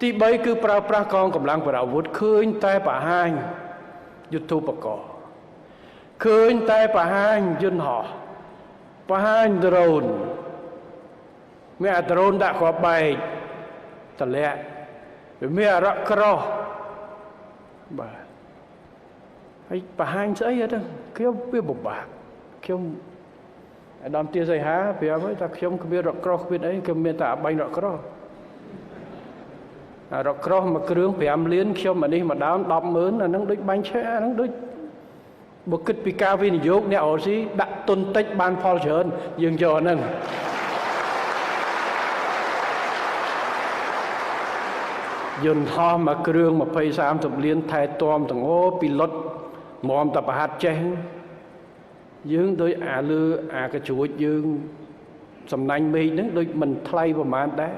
ទី3គឺប្រើប្រាស់កងកម្លាំងប្រអាវុធឃើញតែបរហាញយុទ្ធោបករណ៍ឃើញតែបរហាញយន្តហោះបរហាញដ្រូនមានអាដ្រូនដាក់គ្រាប់បែកតម្លាក់វាមានអារ៉ាក់ក្រោះបាទហើយបរហាញស្អីអត់ហ្នឹងខ្ញុំវាពិបាកខ្ញុំអាដាមទាសីហាប្រាប់ហើយថាខ្ញុំគ្មានរ៉ាក់ក្រោះគ្មានអីខ្ញុំមានតែអាបាញ់រ៉ាក់ក្រោះអារ៉ាក់ក្រោះមួយគ្រឿង5លានខ្ញុំអានេះមួយដើម100000អាហ្នឹងដូចបាញ់ឆេះអាហ្នឹងដូចបើគិតពីការវិនិយោគអ្នកអូស៊ីដាក់ទុនតិចបានផលច្រើនយើងយកអាហ្នឹងយន្តហោះមួយគ្រឿង20-30លានថែទាំទាំងអូពីលុតមមតប្រហាត់ចេះយើងដូចអាលើអាកជ្រួចយើងសំណាញ់មេឃហ្នឹងដូចមិនថ្លៃប្រហែលដែរ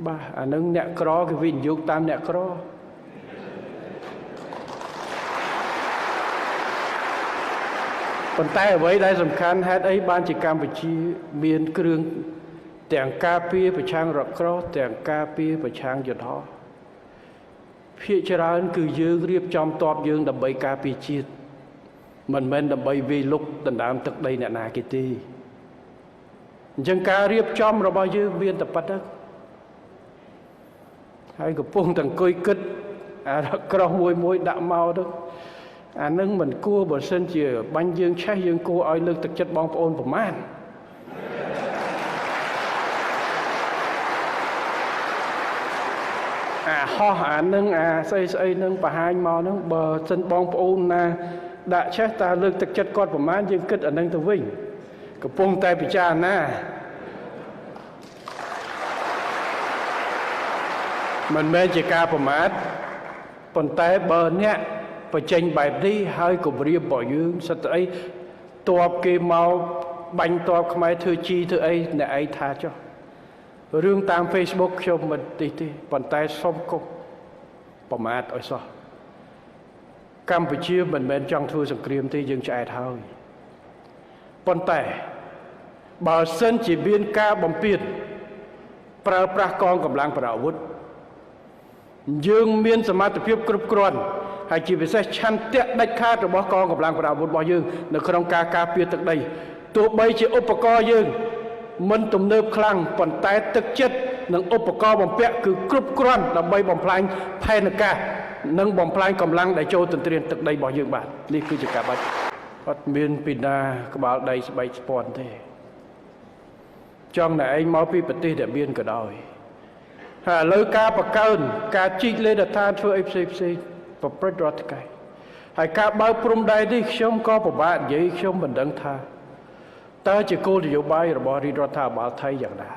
បាទអានឹងអ្នកក្រគេវិនិយោគតាមអ្នកក្រប៉ុន្តែអ្វីដែលសំខាន់ហេតុអីបានជាកម្ពុជាមានគ្រឿងទាំងការពារប្រឆាំងរ៉ាក់ក្រោះទាំងការពារប្រឆាំងយន្តហោះភាគច្រើនគឺយើងរៀបចំទ័ពយើងដើម្បីការពារជាតិមិនមែនដើម្បីវាយលុកដណ្ដើមទឹកដីអ្នកណាគេទេអញ្ចឹងការរៀបចំរបស់យើងមានតែប៉ុណ្្នឹងហើយកំពុងតែអង្គុយគិតអារ៉ាក់ក្រោះមួយដាក់មកទៅអានឹងមិនគួរបើសិនជាបាញ់យើងឆេះយើងគួរឲ្យលើកទឹកចិត្តបងប្អូនប្រមាណអាហោះអានឹងអាស្អីនឹងបង្ហាញមកហ្នឹងបើសិនបងប្អូនណាដាក់ឆេះតើលើកទឹកចិត្តគាត់ប្រមាណយើងគិតអានឹងទៅវិញកំពុងតែពិចារណាមិនមែនជាការប្រមាថប៉ុន្តែបើអ្នកបញ្ចេញបែបនេះហើយគម្រាមរបស់យើងសិតអីតបគេមកបាញ់តបខ្មែរធ្វើជីធ្វើអីអ្នកឯងថាចុះរឿងតាម Facebook ខ្ញុំមិនទេប៉ុន្តែសុំកុំប្រមាថឲ្យសោះកម្ពុជាមិនមែនចង់ធ្វើសង្គ្រាមទេយើងឆ្អែតហើយប៉ុន្តែបើសិនជាមានការបំពានប្រើប្រាស់កងកម្លាំងប្រអាវុធយើងមានសមត្ថភាពគ្រប់គ្រាន់ហើយជាពិសេសឆន្ទៈដាច់ខាតរបស់កងកម្លាំងប្រអាវុធរបស់យើងនៅក្នុងការការពារទឹកដីទោះបីជាឧបករណ៍យើងមិនទំនើបខ្លាំងប៉ុន្តែទឹកចិត្តនិងឧបករណ៍បំពាក់គឺគ្រប់គ្រាន់ដើម្បីបំផ្លាញផែនការនិងបំផ្លាញកម្លាំងដែលចូលទន្ទ្រានទឹកដីរបស់យើងបាទនេះគឺជាការបាច់អត់មានពីណាក្បាលដីស្បែកស្ពាន់ទេចង់តែឯងមកពីប្រទេសដែលមានក៏ដោយហើយឥឡូវការបង្កើនការជីកលេខដ្ឋានធ្វើអីផ្សេងប្រព្រឹត្តរដ្ឋកាយហើយការបើកព្រំដែននេះខ្ញុំក៏ពិបាកនិយាយខ្ញុំមិនដឹងថាតើជាគោលនយោបាយរបស់រាជរដ្ឋាភិបាលថៃយ៉ាងណា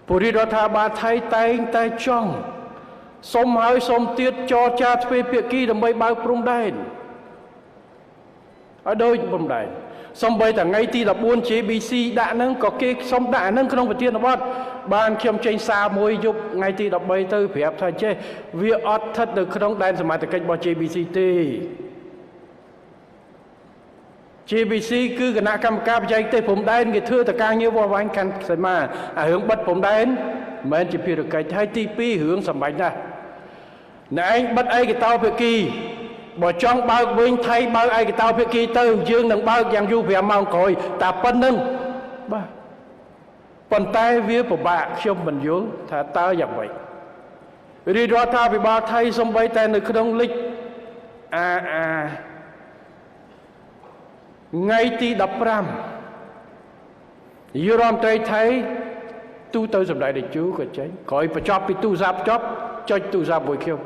ពលរដ្ឋរដ្ឋាភិបាលថៃតែងតែចង់សុំហើយសុំទៀតចរចាទ្វេភាគីដើម្បីបើកព្រំដែនឲ្យដូចព្រំដែនសំបីតែថ្ងៃទី14 JBC ដាក់ហ្នឹងក៏គេសុំដាក់ហ្នឹងក្នុងប្រធានបទបានខ្ញុំចេញសារមួយយប់ថ្ងៃទី13ទៅប្រាប់ថាចេះវាអត់ស្ថិតនៅក្នុងដែនសមត្ថកិច្ចរបស់ JBC ទេ JBC គឺគណៈកម្មការបច្ចេកទេសព្រំដែនគេធ្វើតការងារវាស់វែងកាន់សីមាអារឿងបិទព្រំដែនមិនមែនជាភារកិច្ចហើយទី2រឿងសម្បាញ់ណាស់អ្នកឯងបិទឯកតោភាគីបើចង់បើកវិញថៃបើកឯកតោភាគីទៅយើងនឹងបើកយ៉ាងយូរ5ម៉ោងក្រោយតែប៉ុណ្្នឹងបាទប៉ុន្តែវាពិបាកខ្ញុំមិនយល់ថាតើយ៉ាងម៉េចរាជរដ្ឋាភិបាលថៃសំបីតែនៅក្នុងលិចថ្ងៃទី15នាយករដ្ឋមន្ត្រីថៃទូទៅសម្ដេចតេជោក៏ចេញក្រោយបញ្ចប់ពីទូរស័ព្ទចប់ចុចទូរស័ព្ទមួយខ្ញុំ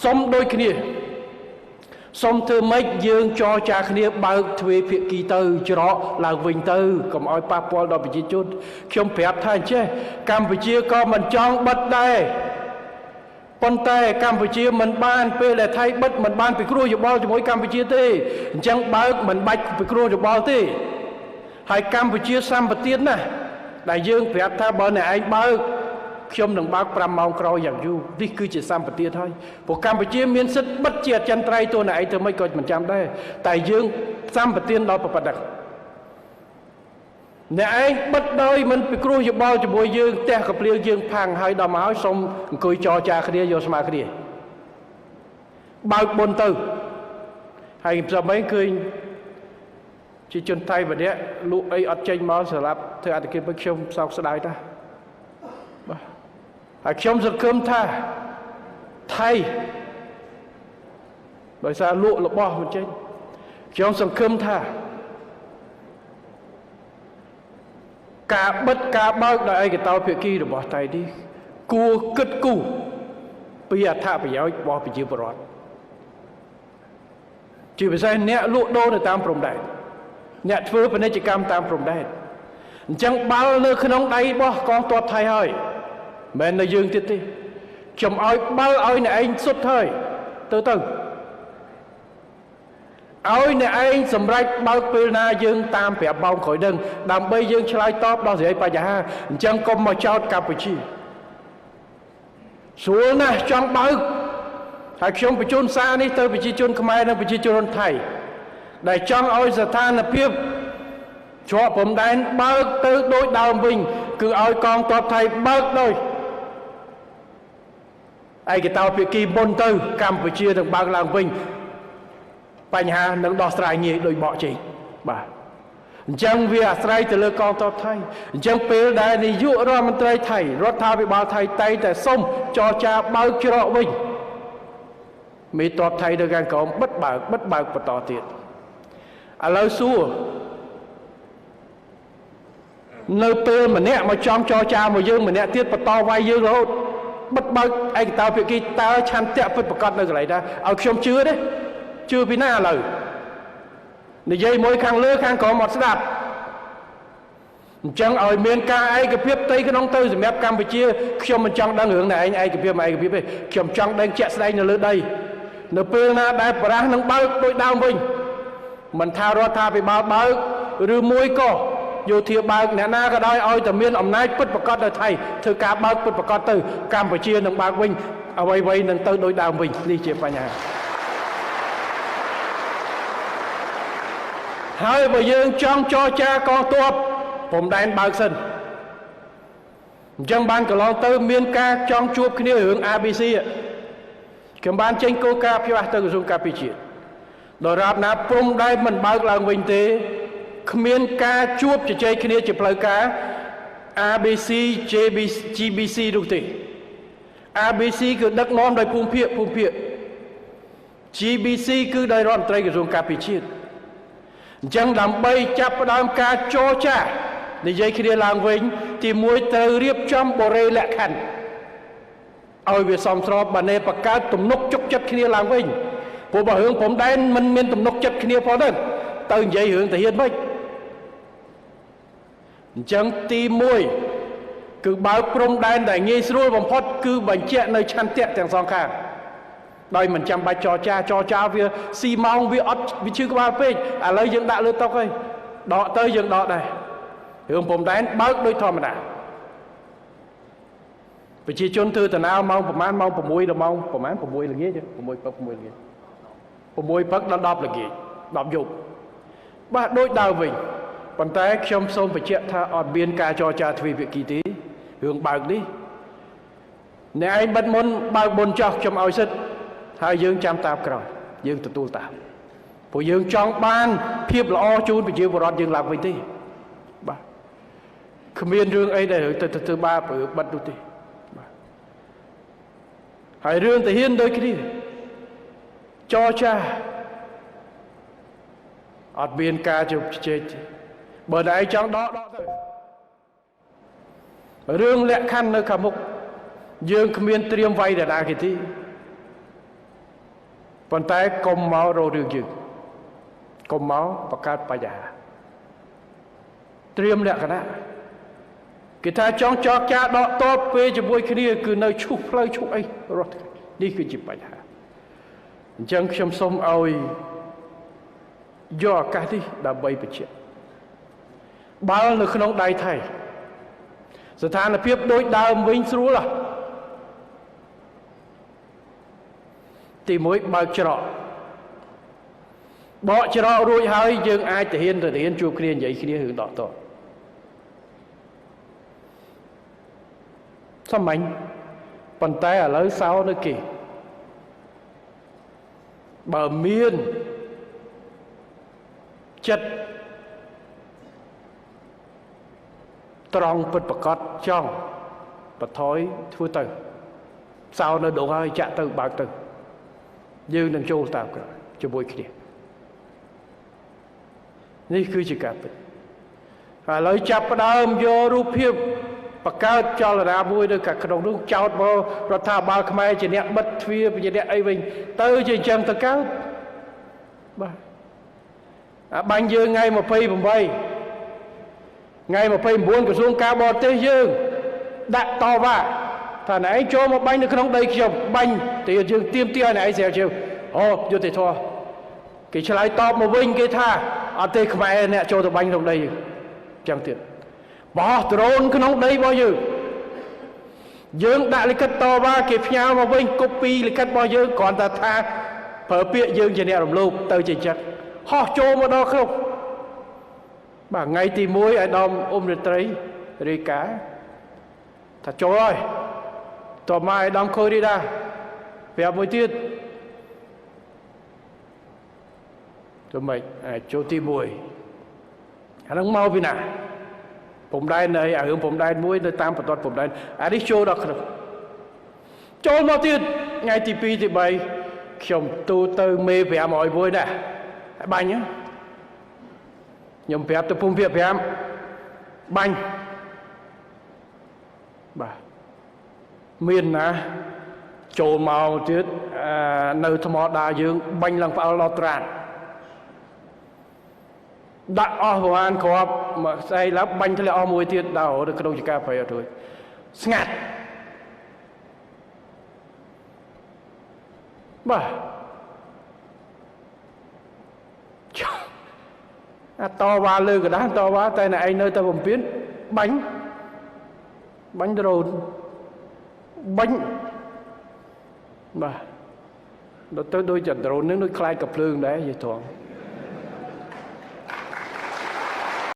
សុំដូចគ្នាសុំធ្វើម៉េចយើងចរចាគ្នាបើកទ្វេភាគីទៅច្រកឡើងវិញទៅកុំឲ្យប៉ះពាល់ដល់ប្រជាជនខ្ញុំប្រាប់ថាអញ្ចេះកម្ពុជាក៏មិនចង់បិទដែរប៉ុន្តែកម្ពុជាមិនបានពេលដែលថៃបិទមិនបានពិគ្រោះយោបល់ជាមួយកម្ពុជាទេអញ្ចឹងបើកមិនបាច់ពិគ្រោះយោបល់ទេហើយកម្ពុជាសម្បទានណាស់ដែលយើងប្រាប់ថាបើអ្នកឯងបើកខ្ញុំនឹងបើក5ម៉ោងក្រោយយ៉ាងយូរនេះគឺជាសម្បទានហើយព្រោះកម្ពុជាមានសិទ្ធិបិទជាអចិន្ត្រៃយ៍តួអ្នកឯងធ្វើម៉េចក៏មិនចាំដែរតែយើងសម្បទានដល់ប្រព័ន្ធ អ្នកឯងបិទដោយមិនពិគ្រោះយោបល់ជាមួយយើងផ្ទះកភ្លៀងយើងផាំងហើយដល់មកហើយសូមអង្គុយចរចាគ្នាយកស្មើគ្នាបើកបុណ្យទៅហើយខ្ញុំមិនឃើញជាជនថៃម្នាក់លក់អីអត់ចេញមកសម្រាប់ធ្វើអត្តកិច្ចខ្ញុំសោកស្ដាយតាបាទហើយខ្ញុំសង្ឃឹមថាថៃដោយសារលក់របស់មិនចេញខ្ញុំសង្ឃឹមថាការបិទការបើកដោយឯកតោភាគីរបស់ថៃនេះគួរគិតគូរពីអត្ថប្រយោជន៍របស់ប្រជាពលរដ្ឋជាពិសេសអ្នកលក់ដូរនៅតាមព្រំដែនអ្នកធ្វើពាណិជ្ជកម្មតាមព្រំដែនអញ្ចឹងបាល់នៅក្នុងដៃរបស់កងទ័ពថៃហើយមិនមែននៅយើងទៀតទេខ្ញុំឲ្យបាល់ឲ្យអ្នកឯងសុទ្ធហើយទៅឲ្យអ្នកឯងសម្រេចបើកពេលណាយើងតាម5ម៉ោងក្រោយដឹងដើម្បីយើងឆ្លើយតបដល់សេរីបញ្ហាអញ្ចឹងកុំមកចោទកម្ពុជាស្រួលណាស់ចង់បើកហើយខ្ញុំបញ្ជូនសារនេះទៅប្រជាជនខ្មែរនិងប្រជាជនថៃដែលចង់ឲ្យស្ថានភាពជាប់ព្រំដែនបើកទៅដូចដើមវិញគឺឲ្យកងទ័ពថៃបើកដោយឯកតោភាគីមុនទៅកម្ពុជានឹងបើកឡើងវិញបញ្ហានឹងដោះស្រាយងាយដោយបកជ័យបាទអញ្ចឹងវាអាស្រ័យទៅលើកងទ័ពថៃអញ្ចឹងពេលដែលនាយករដ្ឋមន្ត្រីថៃរដ្ឋាភិបាលថៃតែងតែសុំចរចាបើកច្រកវិញមេទ័ពថៃនៅខាងក្រោមបិទបើកបន្តទៀតឥឡូវសួរនៅពេលម្នាក់មកចង់ចរចាមកយើងម្នាក់ទៀតបន្តវាយយើងរហូតបិទបើកឯកតោភាគីតើឆន្ទៈពិតប្រាកដនៅកន្លែងណាឲ្យខ្ញុំជឿទេជឿពីណាឥឡូវនិយាយមួយខាងលើខាងក្រោមអត់ស្ដាប់អញ្ចឹងឲ្យមានការឯកភាពផ្ទៃក្នុងទៅសម្រាប់កម្ពុជាខ្ញុំមិនចង់ដឹងរឿងណែឯងឯកភាពទេខ្ញុំចង់ដឹងជាក់ស្ដែងនៅលើដីនៅពេលណាដែលបរាសនឹងបើកដូចដើមវិញមិនថារដ្ឋាភិបាលបើកឬមួយក៏យោធាបើកអ្នកណាក៏ដោយឲ្យតែមានអំណាចពិតប្រាកដនៅថៃធ្វើការបើកពិតប្រាកដទៅកម្ពុជានឹងបើកវិញអ្វីៗនឹងទៅដូចដើមវិញនេះជាបញ្ហាហើយបើយើងចង់ចរចាកងទ័ពព្រំដែនបើកសិនអញ្ចឹងបានកន្លងទៅមានការចង់ជួបគ្នារឿង ABC ខ្ញុំបានចេញគោលការណ៍ផ្លាស់ទៅក្រសួងការពារជាតិដរាបណាព្រំដែនមិនបើកឡើងវិញទេគ្មានការជួបជជែកគ្នាជាផ្លូវការ ABC GBC នោះទេ ABC គឺដឹកនាំដោយភូមិភាគ GBC គឺដោយរដ្ឋមន្ត្រីក្រសួងការពារជាតិអញ្ចឹងដើម្បីចាប់ផ្ដើមការចរចានិយាយគ្នាឡើងវិញទីមួយត្រូវរៀបចំបរិយាលក្ខណ្ឌឲ្យវាសមស្របបានបង្កើតទំនុកជុកចិត្តគ្នាឡើងវិញព្រោះបើរឿងព្រំដែនមិនមានទំនុកចិត្តគ្នាផងទៅនិយាយរឿងទាហានវិញអញ្ចឹងទី1គឺបើកព្រំដែនដែលងាយស្រួលបំផុតគឺបញ្ជាក់នៅឆន្ទៈទាំងសងខាងដោយមិនចាំបាច់ចរចាវាស៊ីម៉ោងវាអត់វាឈឺក្បាលពេកឥឡូវយើងដាក់លើតុហើយដកទៅយើងដកដែររឿងព្រំដែនបើកដូចធម្មតាប្រជាជនធ្វើដំណើរម៉ោងប្រហែលម៉ោង6ដល់ម៉ោងប្រហែល6ល្ងាច6ព្រឹក6ល្ងាច6ព្រឹកដល់10ល្ងាច10យប់បាទដូចដើមវិញប៉ុន្តែខ្ញុំសូមបញ្ជាក់ថាអត់មានការចរចាទ្វេភាគីទេរឿងបើកនេះអ្នកឯងបិទមុនបើកមុនចោះខ្ញុំឲ្យសិទ្ធហើយយើងចាំតាមក្រោយយើងទទួលតាមព្រោះយើងចង់បានភាពល្អជូនប្រជាពលរដ្ឋយើងឡើងវិញទេបាទគ្មានរឿងអីដែលទៅបាបឬបិទនោះទេបាទហើយរឿងទាហានដូចគ្នាចរចាអត់មានការជជែកទេបើតែឯងចង់ដកទៅរឿងលក្ខខណ្ឌនៅខាងមុខយើងគ្មានត្រៀមវាយដល់ណាគេទេប៉ុន្តែកុំមករករឿងយើងកុំមកបង្កើតបញ្ហាត្រៀមលក្ខណៈគេថាចង់ចរចាដកតបពេលជាមួយគ្នាគឺនៅឈុះផ្លូវឈុះអីរត់នេះគឺជាបញ្ហាអញ្ចឹងខ្ញុំសូមឲ្យយកឱកាសនេះដើម្បីបញ្ជាក់បាល់នៅក្នុងដៃថៃស្ថានភាពដូចដើមវិញស្រួលទី1បើកច្រកបកច្រករួចហើយយើងអាចទាហានទៅទាហានជួបគ្នានិយាយគ្នារឿងដកត sao mạnh bàn tay ở lấy sau nữa kì bờ miên chất tròn bật bật cọt trong bật thói thua từ sau nó đổ hơi chạm từ bạc từ dương đừng trôi tạo cả cho bôi kiaนี่คือจิตการเป็นเลยจับประดามโยรูปเพียบประกาศจอระนาบุยด้วยกับขนมลูกเจ้าบ่รัฐบาลขมายจะเนี่ยบัดเทียบจะเนี่ยไอ้วิงเตยจะจังตะก้าบ้าบางยืนไงมาไปผมไปไงมาไปบ้วนกระทรวงการบอเตยยืนดักต่อว่าถ้าไหนโจมาบังในขนมใดเขียวบังตียืนเตรียมเตี้ยไหนเสียเชียวโอ้ยุติธรรมกี่ชายตอบมาวิ่งกี่ท่าอาเตขมายเนี่ยโจตัวบังตรงใดจังเตี้ยbỏ drone cái nóng đây bao nhiêu dương đại lịch cất to ba kịp nhau mà bên copy lịch cất bao nhiêu còn ta tha phở bịa dương chỉ nè đồng lục từ chỉ chắc họ trô mà đó không bà ngay tìm muối ở đom ôm được tới đi cá thật trô ơi tòa mai đom khơi đi ra về muối tiết cho mày chỗ tìm muối hắn mau vì nàoผมได้ในผมได้มวยในตามปตอนผมได้อันนี้โชว์ดอกครับโจนมาตีไงที่ปีที่ใบขยมตูเตอเมย์แผลมอยมวยได้บังเนี้ยยมแผลตัวพุ่มเพียบแผลบังบ่าเมียนนะโจมาตีในธรรมดายืงบังหลังเปล่าลอตรานđã ở hoàn có mà say lắp bánh thế là ở mùi tiết đào được cái đâu chỉ ca phải ở thôi ngạt bà to ba lư cái đá to ba tay này anh nơi ta bầm biến bánh rồi bánh bà nó tới đôi chặt rồi nếu nó khai cặp lương đấy vậy thôi